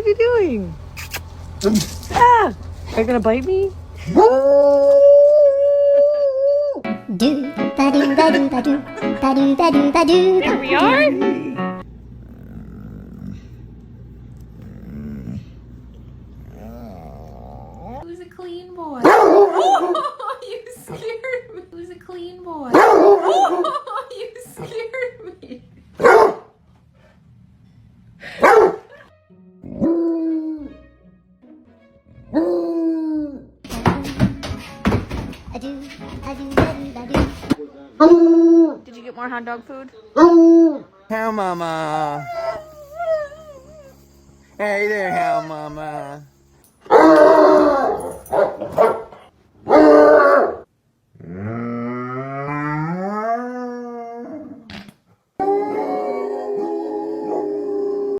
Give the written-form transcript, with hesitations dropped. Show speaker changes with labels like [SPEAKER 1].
[SPEAKER 1] are you doing? Ah! Are you gonna bite me? There we are.
[SPEAKER 2] Who's a clean boy? Oh, you scared me. Who's a clean boy? Oh, you scared me.
[SPEAKER 1] Did you get more hot dog food?
[SPEAKER 3] Hound mama. Hey there, hound mama.